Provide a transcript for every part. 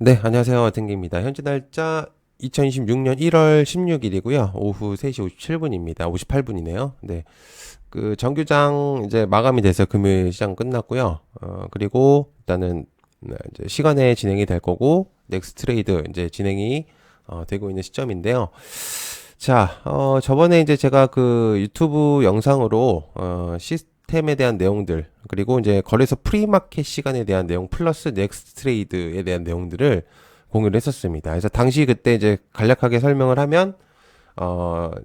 네, 안녕하세요. 땡기입니다. 현재 날짜 2026년 1월 16일이고요. 오후 3시 57분입니다. 58분이네요. 네. 그 정규장 이제 마감이 돼서 금요일 시장 끝났고요. 그리고 일단은 이제 시간에 진행이 될 거고 넥스트 트레이드 이제 진행이 되고 있는 시점인데요. 자, 저번에 이제 제가 그 유튜브 영상으로 시스템에 대한 내용들 그리고 이제 거래소 프리마켓 시간에 대한 내용 플러스 넥스트 트레이드에 대한 내용들을 공유를 했었습니다. 그래서 당시 그때 이제 간략하게 설명을 하면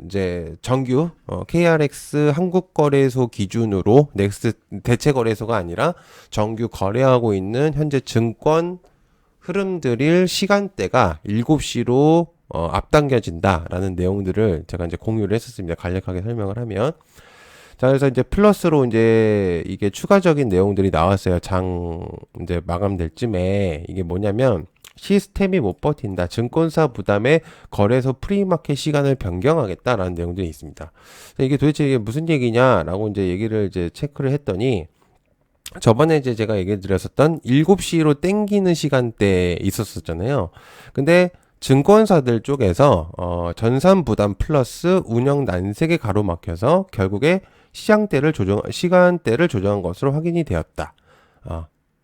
이제 정규 KRX 한국거래소 기준으로 넥스트 대체 거래소가 아니라 정규 거래하고 있는 현재 증권 흐름들일 시간대가 7시로 앞당겨진다라는 내용들을 제가 이제 공유를 했었습니다. 간략하게 설명을 하면. 자, 그래서 이제 플러스로 이제 이게 추가적인 내용들이 나왔어요. 장 이제 마감될 쯤에 이게 뭐냐면 시스템이 못 버틴다. 증권사 부담에 거래소 프리마켓 시간을 변경하겠다라는 내용들이 있습니다. 이게 도대체 이게 무슨 얘기냐라고 이제 얘기를 이제 체크를 했더니 저번에 이제 제가 얘기 드렸었던 7시로 땡기는 시간대에 있었었잖아요. 근데 증권사들 쪽에서 전산 부담 플러스 운영 난색에 가로막혀서 결국에 시간대를 조정한 것으로 확인이 되었다.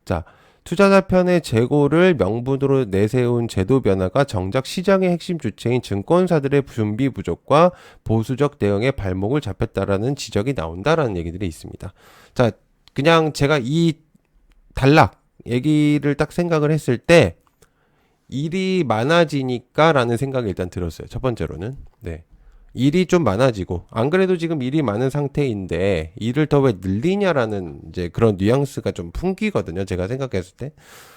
자, 투자자 편의 재고를 명분으로 내세운 제도 변화가 정작 시장의 핵심 주체인 증권사들의 준비 부족과 보수적 대응에 발목을 잡혔다라는 지적이 나온다라는 얘기들이 있습니다. 자, 그냥 제가 이 단락 얘기를 딱 생각을 했을 때 일이 많아지니까라는 생각이 일단 들었어요. 첫 번째로는. 네. 일이 좀 많아지고 안 그래도 지금 일이 많은 상태인데 일을 더 왜 늘리냐라는 이제 그런 뉘앙스가 좀 풍기거든요. 제가 생각했을 때.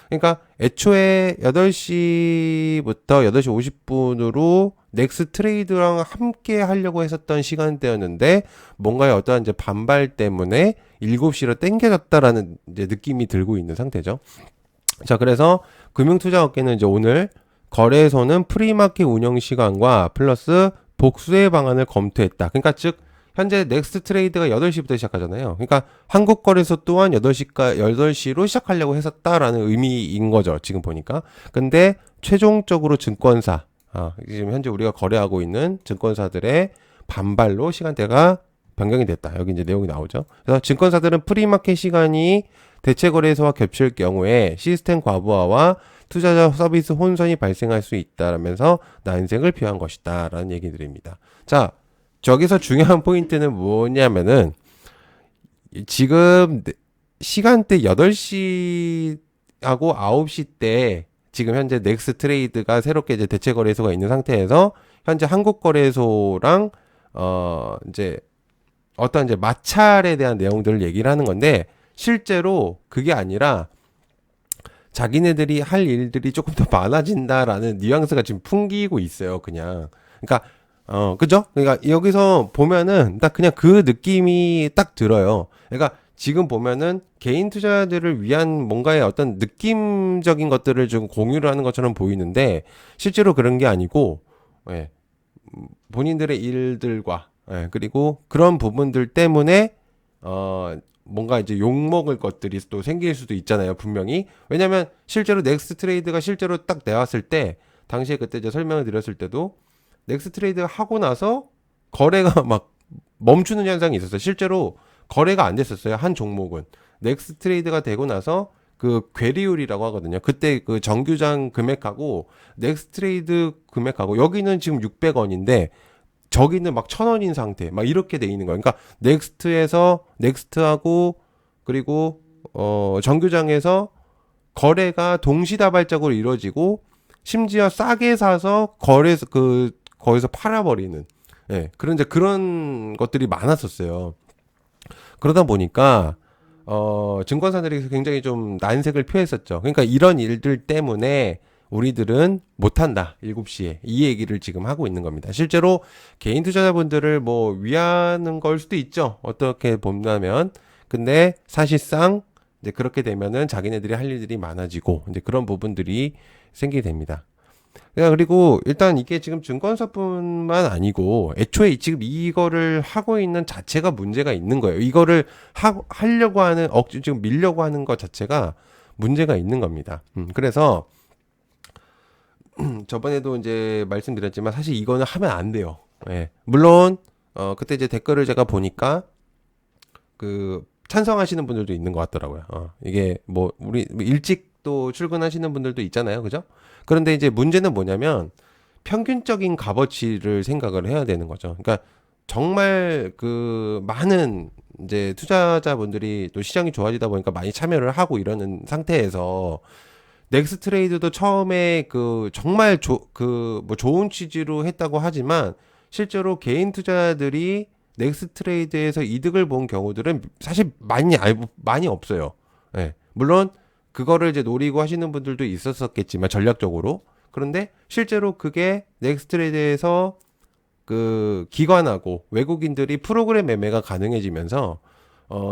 그러니까 애초에 8시부터 8시 50분으로 넥스 트레이드랑 함께 하려고 했었던 시간대였는데 뭔가의 어떠한 이제 반발 때문에 7시로 땡겨졌다라는 이제 느낌이 들고 있는 상태죠. 자, 그래서 금융투자업계는 이제 오늘 거래소는 프리마켓 운영 시간과 플러스 복수의 방안을 검토했다. 그러니까 즉 현재 넥스트 트레이드가 8시부터 시작하잖아요. 그러니까 한국 거래소 또한 8시로 시작하려고 했었다라는 의미인 거죠. 지금 보니까. 근데 최종적으로 증권사 지금 현재 우리가 거래하고 있는 증권사들의 반발로 시간대가 변경이 됐다. 여기 이제 내용이 나오죠. 그래서 증권사들은 프리마켓 시간이 대체 거래소와 겹칠 경우에 시스템 과부하와 투자자 서비스 혼선이 발생할 수 있다라면서 난색을 표한 것이다라는 얘기들입니다. 자, 저기서 중요한 포인트는 뭐냐면은 지금 시간대 8시하고 9시 때 지금 현재 넥스 트레이드가 새롭게 이제 대체 거래소가 있는 상태에서 현재 한국 거래소랑 이제 어떤 이제 마찰에 대한 내용들을 얘기를 하는 건데 실제로 그게 아니라 자기네들이 할 일들이 조금 더 많아진다라는 뉘앙스가 지금 풍기고 있어요, 그냥. 그러니까, 그죠? 그러니까 여기서 보면은 딱 그냥 그 느낌이 딱 들어요. 그러니까 지금 보면은 개인 투자자들을 위한 뭔가의 어떤 느낌적인 것들을 좀 공유를 하는 것처럼 보이는데 실제로 그런 게 아니고, 예, 본인들의 일들과, 예, 그리고 그런 부분들 때문에, 뭔가 이제 욕먹을 것들이 또 생길 수도 있잖아요, 분명히. 왜냐면 실제로 넥스트 트레이드가 실제로 딱 내왔을 때, 당시에 그때 이제 설명을 드렸을 때도 넥스트 트레이드 하고 나서 거래가 막 멈추는 현상이 있었어요. 실제로 거래가 안 됐었어요, 한 종목은. 넥스트 트레이드가 되고 나서 그 괴리율이라고 하거든요. 그때 그 정규장 금액하고 넥스트 트레이드 금액하고 여기는 지금 600원인데 저기는 막 1,000원인 상태, 막 이렇게 돼 있는 거예요. 그러니까 넥스트하고 그리고 정규장에서 거래가 동시다발적으로 이루어지고 심지어 싸게 사서 거기서 팔아버리는, 예, 그런 이제 그런 것들이 많았었어요. 그러다 보니까 증권사들이 굉장히 좀 난색을 표했었죠. 그러니까 이런 일들 때문에 우리들은 못한다. 7시에. 이 얘기를 지금 하고 있는 겁니다. 실제로 개인 투자자분들을 뭐 위하는 걸 수도 있죠. 어떻게 본다면. 근데 사실상 이제 그렇게 되면은 자기네들이 할 일들이 많아지고 이제 그런 부분들이 생기게 됩니다. 그리고 일단 이게 지금 증권사뿐만 아니고 애초에 지금 이거를 하고 있는 자체가 문제가 있는 거예요. 이거를 하려고 하는 지금 밀려고 하는 것 자체가 문제가 있는 겁니다. 그래서 저번에도 이제 말씀드렸지만 사실 이거는 하면 안 돼요. 예. 물론 그때 이제 댓글을 제가 보니까 그 찬성하시는 분들도 있는 것 같더라고요. 이게 뭐 우리 일찍 또 출근하시는 분들도 있잖아요. 그죠? 그런데 이제 문제는 뭐냐면 평균적인 값어치를 생각을 해야 되는 거죠. 그러니까 정말 그 많은 이제 투자자분들이 또 시장이 좋아지다 보니까 많이 참여를 하고 이러는 상태에서 넥스 트레이드도 처음에 그 정말 그 뭐 좋은 취지로 했다고 하지만 실제로 개인 투자자들이 넥스 트레이드에서 이득을 본 경우들은 사실 많이 없어요. 예. 물론 그거를 이제 노리고 하시는 분들도 있었었겠지만 전략적으로. 그런데 실제로 그게 넥스 트레이드에서 그 기관하고 외국인들이 프로그램 매매가 가능해지면서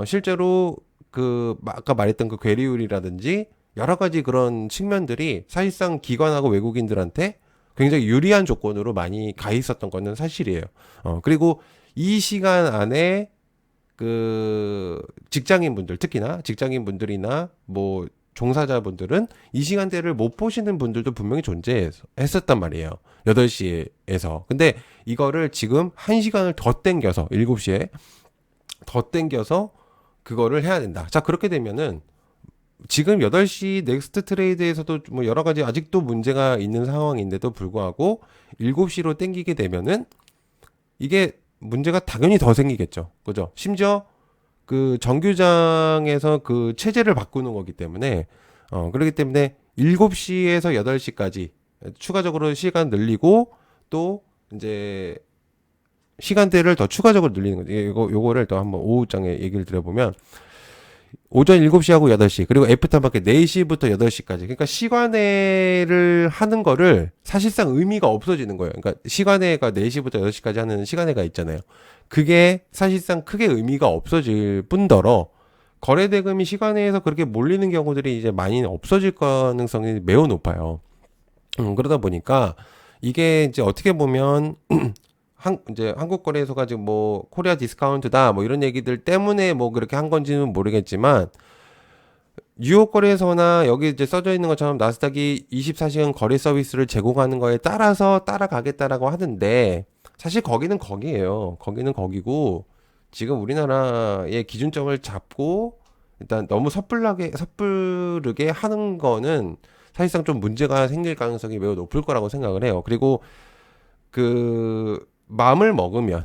실제로 그 아까 말했던 그 괴리율이라든지 여러 가지 그런 측면들이 사실상 기관하고 외국인들한테 굉장히 유리한 조건으로 많이 가 있었던 거는 사실이에요. 그리고 이 시간 안에 그 직장인분들, 특히나 직장인분들이나 뭐 종사자분들은 이 시간대를 못 보시는 분들도 분명히 존재했었단 말이에요. 8시에서. 근데 이거를 지금 1시간을 더 땡겨서 7시에 더 땡겨서 그거를 해야 된다. 자, 그렇게 되면은 지금 8시 넥스트 트레이드에서도 뭐 여러 가지 아직도 문제가 있는 상황인데도 불구하고 7시로 땡기게 되면은 이게 문제가 당연히 더 생기겠죠. 그죠? 심지어 그 정규장에서 그 체제를 바꾸는 거기 때문에 그렇기 때문에 7시에서 8시까지 추가적으로 시간 늘리고 또 이제 시간대를 더 추가적으로 늘리는 거죠. 요거를 또 한번 오후장에 얘기를 드려보면 오전 7시하고 8시 그리고 애프터마켓 4시부터 8시까지 그러니까 시간회를 하는 거를 사실상 의미가 없어지는 거예요. 그러니까 시간회가 4시부터 8시까지 하는 시간회가 있잖아요. 그게 사실상 크게 의미가 없어질 뿐더러 거래 대금이 시간회에서 그렇게 몰리는 경우들이 이제 많이 없어질 가능성이 매우 높아요. 그러다 보니까 이게 이제 어떻게 보면 이제 한국 거래소가 지금 뭐 코리아 디스카운트다 뭐 이런 얘기들 때문에 뭐 그렇게 한 건지는 모르겠지만 뉴욕 거래소나 여기 이제 써져 있는 것처럼 나스닥이 24시간 거래 서비스를 제공하는 거에 따라서 따라가겠다라고 하는데 사실 거기는 거기예요. 거기는 거기고 지금 우리나라의 기준점을 잡고 일단 너무 섣부르게 하는 거는 사실상 좀 문제가 생길 가능성이 매우 높을 거라고 생각을 해요. 그리고 그 마음을 먹으면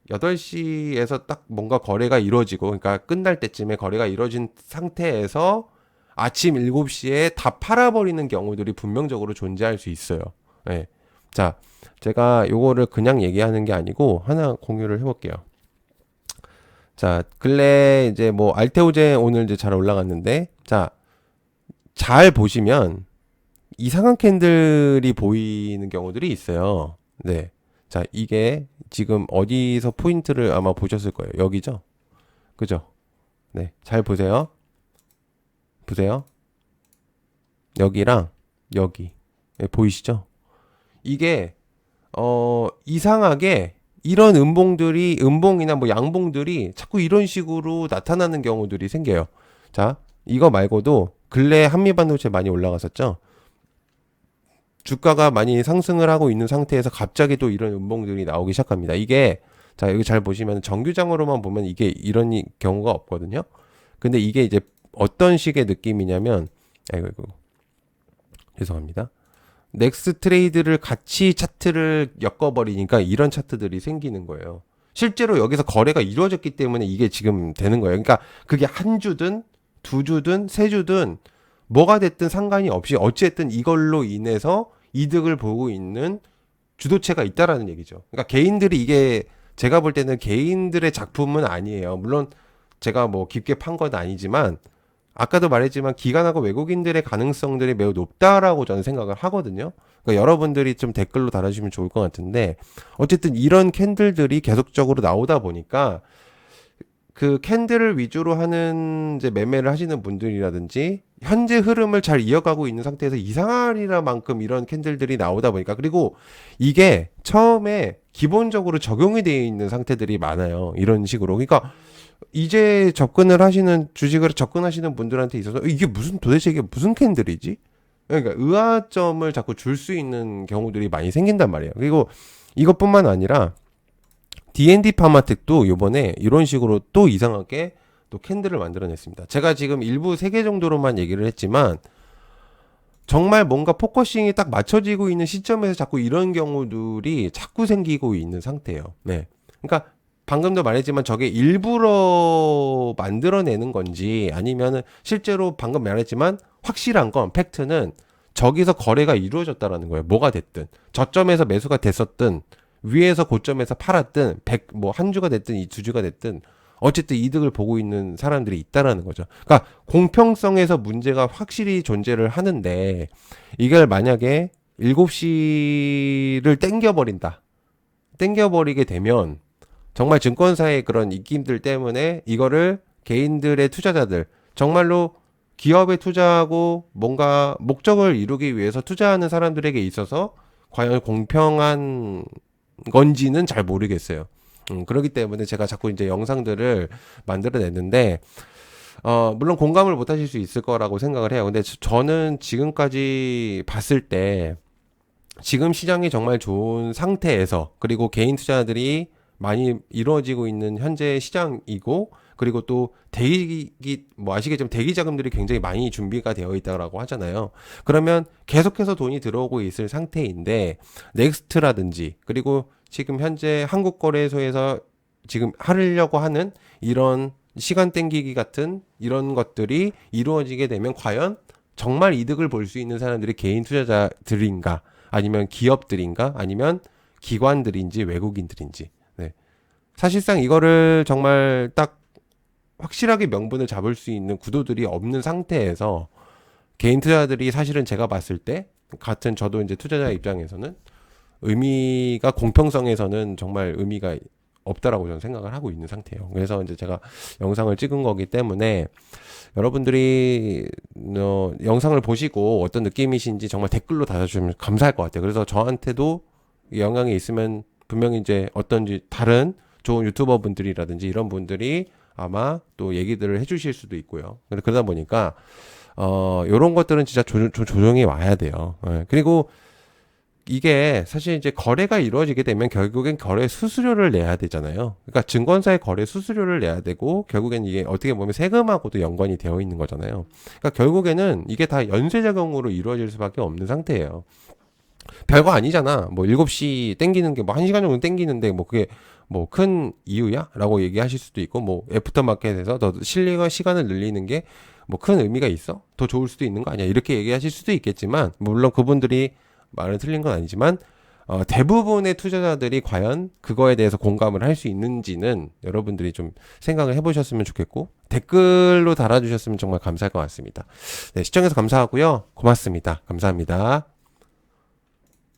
8시에서 딱 뭔가 거래가 이루어지고 그러니까 끝날 때쯤에 거래가 이루어진 상태에서 아침 7시에 다 팔아버리는 경우들이 분명적으로 존재할 수 있어요. 네. 자, 제가 요거를 그냥 얘기하는 게 아니고 하나 공유를 해볼게요. 자, 근래 이제 뭐 알테오제 오늘 이제 잘 올라갔는데 자, 잘 보시면 이상한 캔들이 보이는 경우들이 있어요. 네. 자, 이게 지금 어디서 포인트를 아마 보셨을 거예요. 여기죠? 그죠? 네. 잘 보세요. 보세요. 여기랑 여기. 네, 보이시죠? 이게, 이상하게 이런 음봉이나 뭐 양봉들이 자꾸 이런 식으로 나타나는 경우들이 생겨요. 자, 이거 말고도 근래 한미반도체 많이 올라갔었죠? 주가가 많이 상승을 하고 있는 상태에서 갑자기 또 이런 음봉들이 나오기 시작합니다. 이게 자 여기 잘 보시면 정규장으로만 보면 이게 이런 경우가 없거든요. 근데 이게 이제 어떤 식의 느낌이냐면 아이고 죄송합니다. 넥스 트레이드를 같이 차트를 엮어버리니까 이런 차트들이 생기는 거예요. 실제로 여기서 거래가 이루어졌기 때문에 이게 지금 되는 거예요. 그러니까 그게 한 주든 두 주든 세 주든 뭐가 됐든 상관이 없이 어찌됐든 이걸로 인해서 이득을 보고 있는 주도체가 있다라는 얘기죠. 그러니까 개인들이 이게 제가 볼 때는 개인들의 작품은 아니에요. 물론 제가 뭐 깊게 판 건 아니지만 아까도 말했지만 기관하고 외국인들의 가능성들이 매우 높다라고 저는 생각을 하거든요. 그러니까 여러분들이 좀 댓글로 달아주시면 좋을 것 같은데 어쨌든 이런 캔들들이 계속적으로 나오다 보니까 그 캔들을 위주로 하는 이제 매매를 하시는 분들이라든지 현재 흐름을 잘 이어가고 있는 상태에서 이상하리라 만큼 이런 캔들들이 나오다 보니까 그리고 이게 처음에 기본적으로 적용이 되어 있는 상태들이 많아요. 이런 식으로. 그러니까 이제 접근을 하시는 주식을 접근하시는 분들한테 있어서 이게 도대체 이게 무슨 캔들이지? 그러니까 의아점을 자꾸 줄 수 있는 경우들이 많이 생긴단 말이에요. 그리고 이것뿐만 아니라 D&D 파마텍도 요번에 이런 식으로 또 이상하게 또 캔들을 만들어냈습니다. 제가 지금 일부 3개 정도로만 얘기를 했지만 정말 뭔가 포커싱이 딱 맞춰지고 있는 시점에서 자꾸 이런 경우들이 자꾸 생기고 있는 상태예요. 네. 그러니까 방금도 말했지만 저게 일부러 만들어내는 건지 아니면은 실제로 방금 말했지만 확실한 건 팩트는 저기서 거래가 이루어졌다라는 거예요. 뭐가 됐든 저점에서 매수가 됐었든 위에서 고점에서 팔았든 한 주가 됐든 이 두 주가 됐든 어쨌든 이득을 보고 있는 사람들이 있다라는 거죠. 그러니까 공평성에서 문제가 확실히 존재를 하는데 이걸 만약에 7시를 땡겨버리게 되면 정말 증권사의 그런 입김들 때문에 이거를 개인들의 투자자들 정말로 기업에 투자하고 뭔가 목적을 이루기 위해서 투자하는 사람들에게 있어서 과연 공평한 건지는 잘 모르겠어요. 그렇기 때문에 제가 자꾸 이제 영상들을 만들어냈는데, 물론 공감을 못 하실 수 있을 거라고 생각을 해요. 근데 저는 지금까지 봤을 때, 지금 시장이 정말 좋은 상태에서, 그리고 개인 투자들이 많이 이루어지고 있는 현재 시장이고, 그리고 또 아시겠지만 대기 자금들이 굉장히 많이 준비가 되어 있다고 하잖아요. 그러면 계속해서 돈이 들어오고 있을 상태인데, 넥스트라든지, 그리고 지금 현재 한국거래소에서 지금 하려고 하는 이런 시간 땡기기 같은 이런 것들이 이루어지게 되면 과연 정말 이득을 볼 수 있는 사람들이 개인 투자자들인가 아니면 기업들인가 아니면 기관들인지 외국인들인지. 네. 사실상 이거를 정말 딱 확실하게 명분을 잡을 수 있는 구도들이 없는 상태에서 개인 투자자들이 사실은 제가 봤을 때 같은 저도 이제 투자자 입장에서는 의미가 공평성에서는 정말 의미가 없다라고 저는 생각을 하고 있는 상태예요. 그래서 이제 제가 영상을 찍은 거기 때문에 여러분들이 영상을 보시고 어떤 느낌이신지 정말 댓글로 달아주시면 감사할 것 같아요. 그래서 저한테도 영향이 있으면 분명히 이제 어떤지 다른 좋은 유튜버 분들이라든지 이런 분들이 아마 또 얘기들을 해주실 수도 있고요. 그러다 보니까 요런 것들은 진짜 조정이 와야 돼요. 그리고 이게 사실 이제 거래가 이루어지게 되면 결국엔 거래 수수료를 내야 되잖아요. 그러니까 증권사의 거래 수수료를 내야 되고 결국엔 이게 어떻게 보면 세금하고도 연관이 되어 있는 거잖아요. 그러니까 결국에는 이게 다 연쇄작용으로 이루어질 수밖에 없는 상태예요. 별거 아니잖아. 뭐 7시 땡기는 게 뭐 1시간 정도 땡기는데 뭐 그게 뭐 큰 이유야? 라고 얘기하실 수도 있고 뭐 애프터마켓에서 더 실리가 시간을 늘리는 게 뭐 큰 의미가 있어? 더 좋을 수도 있는 거 아니야? 이렇게 얘기하실 수도 있겠지만 물론 그분들이 말은 틀린 건 아니지만 대부분의 투자자들이 과연 그거에 대해서 공감을 할 수 있는지는 여러분들이 좀 생각을 해보셨으면 좋겠고 댓글로 달아주셨으면 정말 감사할 것 같습니다. 네, 시청해서 감사하고요. 고맙습니다. 감사합니다.